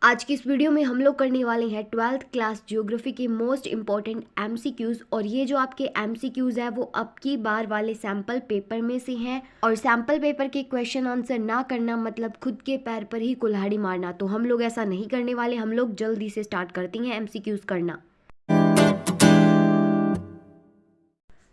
आज की इस वीडियो में हम लोग करने वाले हैं 12th क्लास ज्योग्राफी के मोस्ट इम्पॉर्टेंट एमसीक्यूज। और ये जो आपके एमसीक्यूज है वो अब की बार वाले सैम्पल पेपर में से हैं। और सैम्पल पेपर के क्वेश्चन आंसर ना करना मतलब खुद के पैर पर ही कुल्हाड़ी मारना। तो हम लोग ऐसा नहीं करने वाले, हम लोग जल्दी से स्टार्ट करते हैं एमसीक्यूज करना।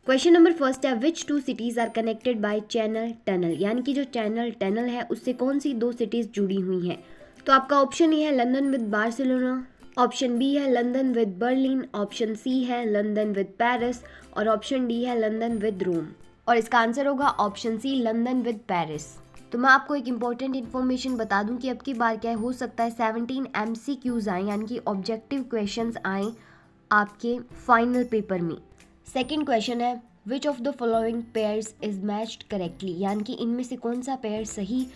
क्वेश्चन नंबर फर्स्ट है, which two cities are connected by channel tunnel, यानी कि जो चैनल टनल है उससे कौन सी दो सिटीज जुड़ी हुई हैं। तो आपका ऑप्शन ए है London with Barcelona, option B है London with Berlin, option C है लंदन विद पेरिस और ऑप्शन डी है लंदन विद रोम। और इसका आंसर होगा option C, London with Paris. तो मैं आपको एक इंपॉर्टेंट इन्फॉर्मेशन बता दूं कि अब की बार क्या हो सकता है 17 एमसीक्यूज आए, यानी कि ऑब्जेक्टिव क्वेश्चंस आए आपके फाइनल पेपर में। सेकेंड क्वेश्चन है, which of the following pairs is matched correctly, यानी कि इनमें से कौन सा पेयर सही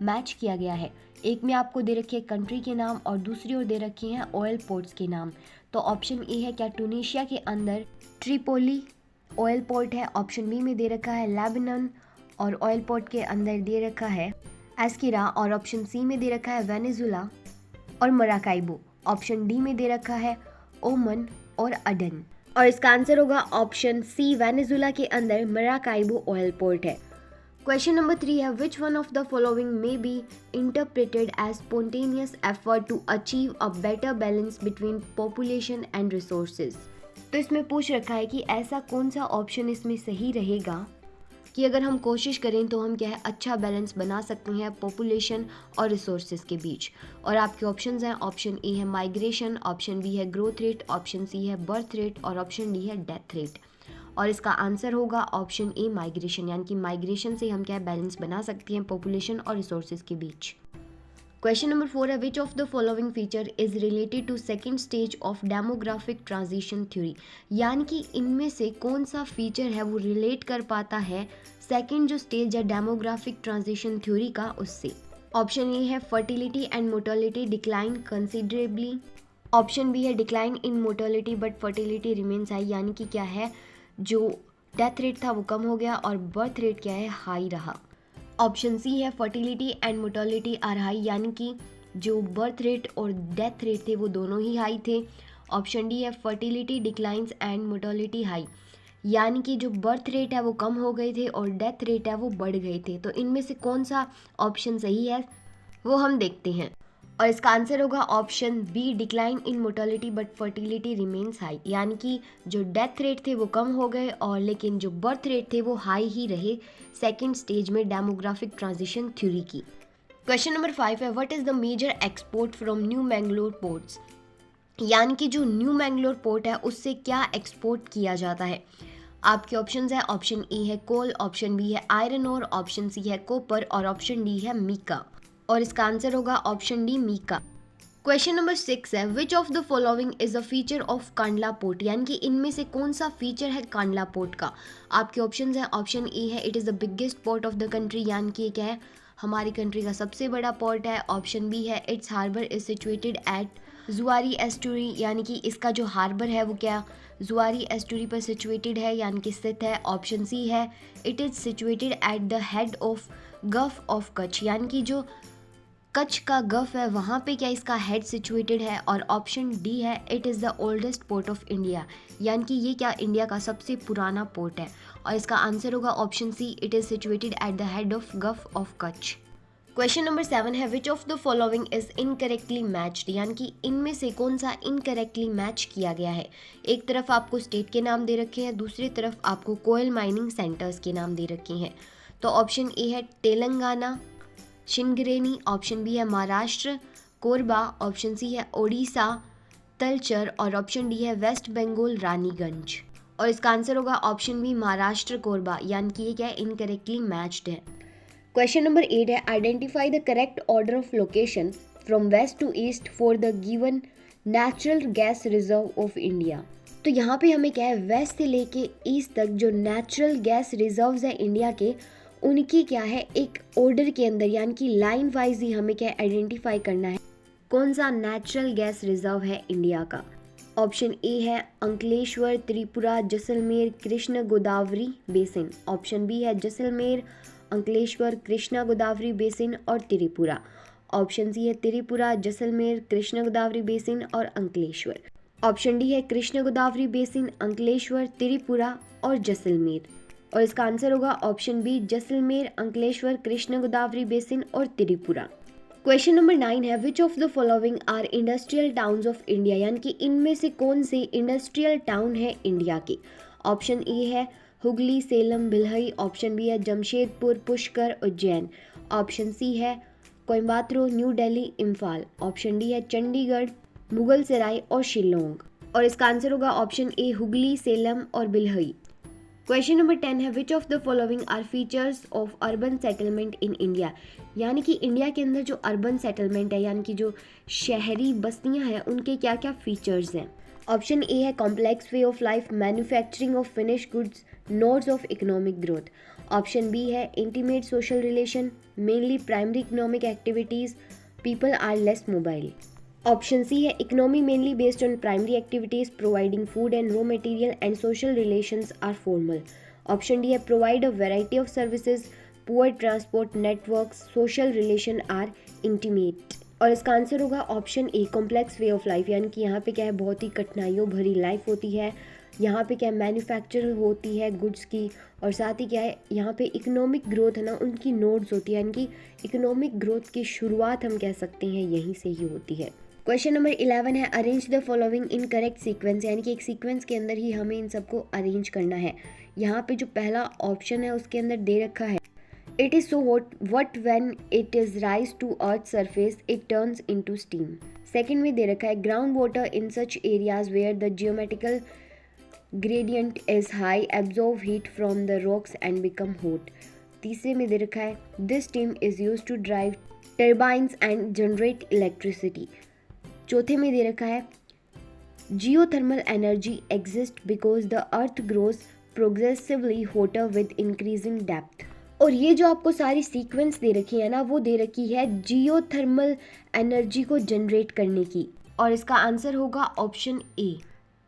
मैच किया गया है। एक में आपको दे रखे हैं कंट्री के नाम और दूसरी ओर दे रखे हैं ऑयल पोर्ट्स के नाम। तो ऑप्शन ए है क्या टूनिशिया के अंदर ट्रिपोली ऑयल पोर्ट है, ऑप्शन बी में दे रखा है लेबनान और ऑयल पोर्ट के अंदर दे रखा है एस्किरा, और ऑप्शन सी में दे रखा है वेनेजुला और मराकाइबो, ऑप्शन डी में दे रखा है ओमन और अडन। और इसका आंसर होगा ऑप्शन सी, वेनेजुला के अंदर मराकाइबो ऑयल पोर्ट है। क्वेश्चन नंबर 3 है, which one of the following may be interpreted as spontaneous effort to achieve a better balance between population and resources. तो इसमें पूछ रखा है कि ऐसा कौन सा ऑप्शन इसमें सही रहेगा कि अगर हम कोशिश करें तो हम क्या है अच्छा बैलेंस बना सकते हैं पॉपुलेशन और रिसोर्सेज के बीच। और आपके ऑप्शंस हैं, ऑप्शन ए है माइग्रेशन, ऑप्शन बी है ग्रोथ रेट, ऑप्शन सी है बर्थ रेट और ऑप्शन डी है डेथ रेट। और इसका आंसर होगा ऑप्शन ए माइग्रेशन, यानी कि माइग्रेशन से हम क्या बैलेंस बना सकते हैं पॉपुलेशन और रिसोर्सेज के बीच। क्वेश्चन नंबर 4 है, which of the following feature is related to second stage of demographic transition theory, यानी कि इनमें से कौन सा फीचर है वो रिलेट कर पाता है सेकेंड जो स्टेज है डेमोग्राफिक ट्रांजिशन थ्योरी का उससे। ऑप्शन ए है fertility and mortality decline considerably, option B है decline in mortality but fertility remains high, यानी कि क्या है जो डेथ रेट था वो कम हो गया और बर्थ रेट क्या है हाई रहा। ऑप्शन सी है fertility and mortality are high, यानी कि जो बर्थ रेट और डेथ रेट थे वो दोनों ही हाई थे। ऑप्शन डी है fertility declines and mortality high, यानी कि जो बर्थ रेट है वो कम हो गए थे और डेथ रेट है वो बढ़ गए थे। तो इनमें से कौन सा ऑप्शन सही है वो हम देखते हैं। और इसका आंसर होगा option B, decline in mortality but fertility remains high, यानी कि जो डेथ रेट थे वो कम हो गए और लेकिन जो बर्थ रेट थे वो हाई ही रहे सेकेंड स्टेज में डेमोग्राफिक ट्रांजिशन थ्योरी की। क्वेश्चन नंबर 5 है, what is the major export from New Mangalore ports, यानी कि जो न्यू मैंगलोर पोर्ट है उससे क्या एक्सपोर्ट किया जाता है। आपके ऑप्शंस है, ऑप्शन ए है कोल, ऑप्शन बी है आयरन और ऑप्शन सी है कॉपर और ऑप्शन डी है मीका। और इसका आंसर होगा option D mica. Question number 6 है, which of the following is a feature of Kandla port, यानी कि इनमें से कौन सा फीचर है कांडला पोर्ट का। आपके ऑप्शंस है, ऑप्शन ए है it is the biggest port of the country, यानी कि क्या है हमारी कंट्री का सबसे बड़ा पोर्ट है। ऑप्शन बी है its harbour is situated at Zuari estuary, यानी कि इसका जो हार्बर है वो क्या जुआरी एस्टुरी पर सिचुएटेड है यानी कि स्थित है। ऑप्शन सी है it is situated at the head of gulf of Kutch, यानी कि जो कच्छ का गल्फ है वहाँ पे क्या इसका हेड सिचुएटेड है। और ऑप्शन डी है it is the oldest port of India, यानी कि ये क्या इंडिया का सबसे पुराना पोर्ट है। और इसका आंसर होगा option C, it is situated at the head of gulf of Kutch. Question number 7 है, which of the following is incorrectly matched, यानी कि इनमें से कौन सा इनकरेक्टली मैच किया गया है। एक तरफ आपको स्टेट के नाम दे रखे हैं, दूसरी तरफ आपको कोयल माइनिंग सेंटर्स के नाम दे रखे हैं। तो ऑप्शन ए है तेलंगाना शिनगरेनी, ऑप्शन बी है महाराष्ट्र कोरबा, ऑप्शन सी है ओडिशा तलचर और ऑप्शन डी है वेस्ट बंगाल रानीगंज। और इसका आंसर होगा ऑप्शन बी महाराष्ट्र कोरबा, यानी कि ये क्या है इनकरेक्टली मैच्ड है। क्वेश्चन नंबर 8 है, identify the correct order of location from west to east for the given natural gas reserve of India. तो यहाँ पे हमें क्या है वेस्ट से लेके ईस्ट तक जो नेचुरल गैस रिजर्व्स है इंडिया के उनकी क्या है एक ऑर्डर के अंदर यानी कि लाइन वाइज ही हमें क्या आइडेंटिफाई करना है कौन सा नेचुरल गैस रिजर्व है इंडिया का। ऑप्शन ए है Ankleshwar Tripura Jaisalmer Krishna Godavari basin, option B है जैसलमेर अंकलेश्वर कृष्णा गोदावरी बेसिन और त्रिपुरा, ऑप्शन सी है त्रिपुरा, जैसलमेर, कृष्ण गोदावरी बेसिन और अंकलेश्वर। ऑप्शन डी है कृष्ण गोदावरी बेसिन, अंकलेश्वर, त्रिपुरा और जैसलमेर। और इसका आंसर होगा option B, Jaisalmer, Ankleshwar, Krishna Godavari basin और त्रिपुरा। क्वेश्चन नंबर 9 है which of the following are industrial towns of India, यानी कि इनमें से कौन से इंडस्ट्रियल टाउन है इंडिया के। ऑप्शन ए है हुगली, सेलम, भिलहई। ऑप्शन बी है जमशेदपुर, पुष्कर, उज्जैन। ऑप्शन सी है Coimbatore, New Delhi, Imphal. Option D है चंडीगढ़, मुगलसराय और शिलोंग। और इसका आंसर होगा ऑप्शन ए, हुगली, सेलम और भिलहई। क्वेश्चन नंबर 10 है which of the following are features of urban settlement in India, यानी कि इंडिया के अंदर जो अर्बन सेटलमेंट है यानी कि जो शहरी बस्तियां हैं उनके क्या क्या फीचर्स हैं। ऑप्शन ए है complex way of life, manufacturing of finish goods, nodes of economic growth. Option B है intimate social relation, mainly primary economic activities, people are less mobile. Option C है economy mainly based on primary activities, providing food and raw material and social relations are formal. Option D है provide a variety of services, poor transport network, social relation are intimate. और इसका answer होगा option A, complex way of life, यानी कि यहाँ पे क्या है बहुत ही कठिनाइयों भरी लाइफ होती है। यहाँ पे क्या है मैन्युफैक्चर होती है गुड्स की, और साथ ही क्या है यहाँ पे इकोनॉमिक ग्रोथ है ना उनकी नोड्स होती है, यानी कि इकोनॉमिक ग्रोथ की शुरुआत हम कह सकते हैं यहीं से ही होती है। क्वेश्चन नंबर 11 है arrange the following in correct sequence, यानी कि एक सीक्वेंस के अंदर ही हमें इन सबको अरेंज करना है। यहाँ पे जो पहला ऑप्शन है उसके अंदर दे रखा है it is so hot what when it is rise to earth surface it turns into steam. Second में दे रखा है ground water in such areas where the geometrical gradient is high absorb heat from the rocks and become hot. तीसरे में दे रखा है this steam is use to drive turbines and generate electricity. चौथे में दे रखा है geothermal energy exist because the earth grows progressively hotter with increasing depth. और ये जो आपको सारी सीक्वेंस दे रखी है ना वो दे रखी है जियोथर्मल एनर्जी को जनरेट करने की, और इसका आंसर होगा ऑप्शन ए।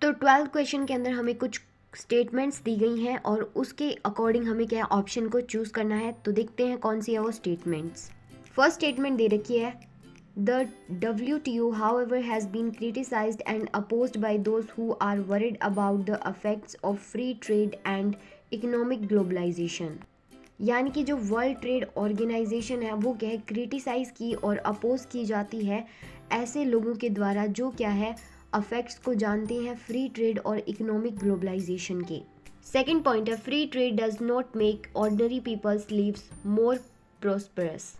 तो 12th क्वेश्चन के अंदर हमें कुछ स्टेटमेंट्स दी गई हैं और उसके अकॉर्डिंग हमें क्या ऑप्शन को चूज़ करना है। तो देखते हैं कौन सी है वो स्टेटमेंट्स। फर्स्ट स्टेटमेंट दे रखी है The WTO, however, has been criticized and opposed by those who are worried about the effects of free trade and economic globalization. यानी कि जो वर्ल्ड ट्रेड ऑर्गेनाइजेशन है वो क्या है क्रिटिसाइज की और अपोज की जाती है ऐसे लोगों के द्वारा जो क्या है अफेक्ट्स को जानते हैं फ्री ट्रेड और इकोनॉमिक ग्लोबलाइजेशन के। सेकेंड पॉइंट है free trade does not make ordinary people's lives more prosperous,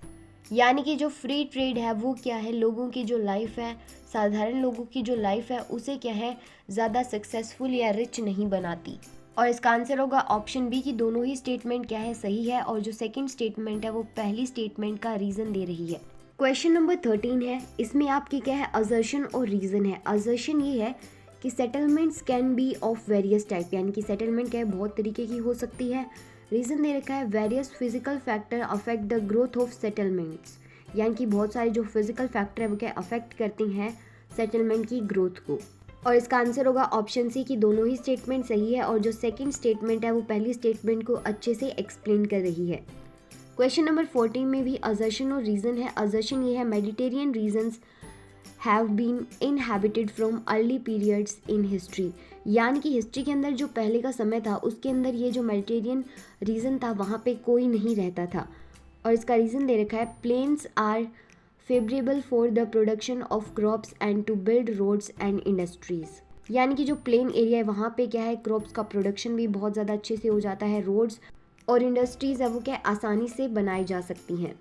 यानी कि जो फ्री ट्रेड है वो क्या है लोगों की जो लाइफ है, साधारण लोगों की जो लाइफ है उसे क्या है ज़्यादा सक्सेसफुल या रिच नहीं बनाती। और इसका आंसर होगा ऑप्शन बी की दोनों ही स्टेटमेंट क्या है सही है, और जो सेकंड स्टेटमेंट है वो पहली स्टेटमेंट का रीज़न दे रही है। क्वेश्चन नंबर 13 है, इसमें आपकी क्या है असर्शन और रीज़न है। असर्शन ये है कि settlements can be of various type, यानी कि सेटलमेंट क्या है बहुत तरीके की हो सकती है। रीज़न दे रखा है various physical factor affect the growth of settlements, यानी कि बहुत सारे जो फिजिकल फैक्टर है वो क्या अफेक्ट करती हैं सेटलमेंट की ग्रोथ को। और इसका आंसर होगा ऑप्शन सी की दोनों ही स्टेटमेंट सही है, और जो सेकंड स्टेटमेंट है वो पहली स्टेटमेंट को अच्छे से एक्सप्लेन कर रही है। क्वेश्चन नंबर 14 में भी असर्शन और रीज़न है। असर्शन ये है Mediterranean regions have been inhabited from early periods in history, यानी कि हिस्ट्री के अंदर जो पहले का समय था उसके अंदर ये जो मेडिटेरियन रीजन था वहाँ पे कोई नहीं रहता था। और इसका रीज़न दे रखा है plains are favourable for the production of crops and to build roads and industries, यानी कि जो प्लेन एरिया है वहाँ पे क्या है क्रॉप्स का प्रोडक्शन भी बहुत ज़्यादा अच्छे से हो जाता है, रोड्स और इंडस्ट्रीज़ है वो क्या आसानी से बनाई जा सकती हैं।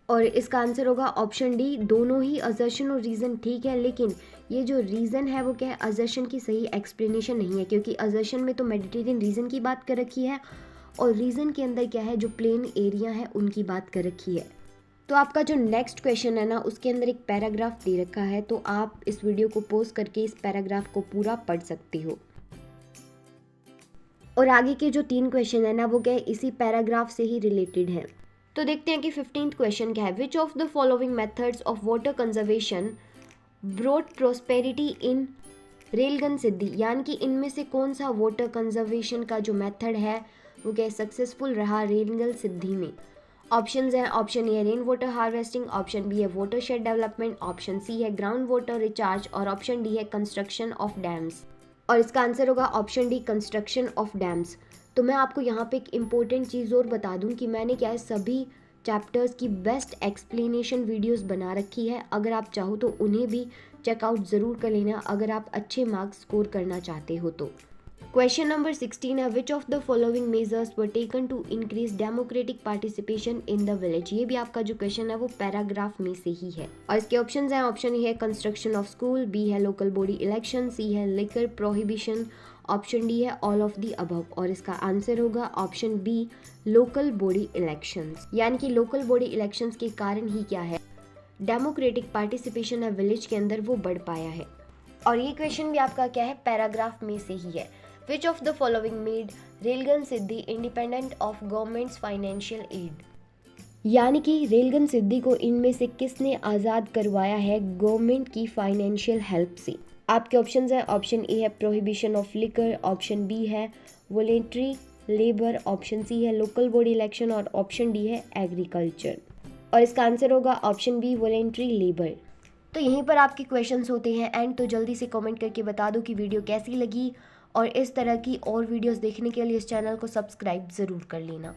और इसका आंसर होगा ऑप्शन डी, दोनों ही असर्शन और रीज़न ठीक है, लेकिन ये जो रीज़न है वो क्या है असर्शन की सही एक्सप्लेनेशन नहीं है, क्योंकि असर्शन में तो मेडिटेरियन रीज़न की बात कर रखी है और रीज़न के अंदर क्या है जो प्लेन एरिया है उनकी बात कर रखी है। तो आपका जो नेक्स्ट क्वेश्चन है ना उसके अंदर एक पैराग्राफ दे रखा है, तो आप इस वीडियो को पॉज करके इस पैराग्राफ को पूरा पढ़ सकते हो। और आगे के जो 3 क्वेश्चन है ना वो क्या है इसी पैराग्राफ से ही रिलेटेड है। तो देखते हैं कि 15th क्वेश्चन क्या है। Which of the following methods of water conservation brought prosperity in Ralegan Siddhi, यानी कि इनमें से कौन सा वाटर कंजर्वेशन का जो मेथड है वो क्या सक्सेसफुल रहा रेलगन सिद्धि में। ऑप्शंस हैं, ऑप्शन ए है rain water harvesting, option B है water shed development, option C है ग्राउंड वाटर रिचार्ज और ऑप्शन डी है कंस्ट्रक्शन ऑफ डैम्स। और इसका आंसर होगा option D construction of dams. तो मैं आपको यहाँ पे एक इम्पोर्टेंट चीज़ और बता दूँ कि मैंने क्या है सभी चैप्टर्स की बेस्ट एक्सप्लेनेशन वीडियोस बना रखी है, अगर आप चाहो तो उन्हें भी चेकआउट ज़रूर कर लेना अगर आप अच्छे मार्क्स स्कोर करना चाहते हो तो। क्वेश्चन नंबर 16 है which of the following measures were taken to increase democratic participation in the village. ये भी आपका जो क्वेश्चन है वो पैराग्राफ में से ही है और इसके ऑप्शंस हैं, ऑप्शन ए है कंस्ट्रक्शन ऑफ स्कूल, बी है लोकल बॉडी इलेक्शन, सी है लिकर प्रोहिबिशन, ऑप्शन डी है ऑल ऑफ द अबव और इसका आंसर होगा option B local body elections. यानी कि लोकल बॉडी इलेक्शंस के कारण ही क्या है डेमोक्रेटिक पार्टिसिपेशन है विलेज के अंदर वो बढ़ पाया है। और ये क्वेश्चन भी आपका क्या है पैराग्राफ में से ही है। Which of the following made railgun Siddhi independent of governments financial aid. यानी कि रेलगन सिद्धि को इनमें से किसने आज़ाद करवाया है गवर्नमेंट की फाइनेंशियल हेल्प से। आपके ऑप्शंस हैं, ऑप्शन ए है prohibition of liquor, option B है वॉलेंट्री लेबर, ऑप्शन सी है लोकल बॉडी इलेक्शन और ऑप्शन डी है एग्रीकल्चर और इसका आंसर होगा ऑप्शन बी वॉलेंट्री लेबर। तो यहीं पर आपके क्वेश्चंस होते हैं एंड। तो जल्दी से कमेंट करके बता दो कि वीडियो कैसी लगी और इस तरह की और वीडियोस देखने के लिए इस चैनल को सब्सक्राइब ज़रूर कर लेना।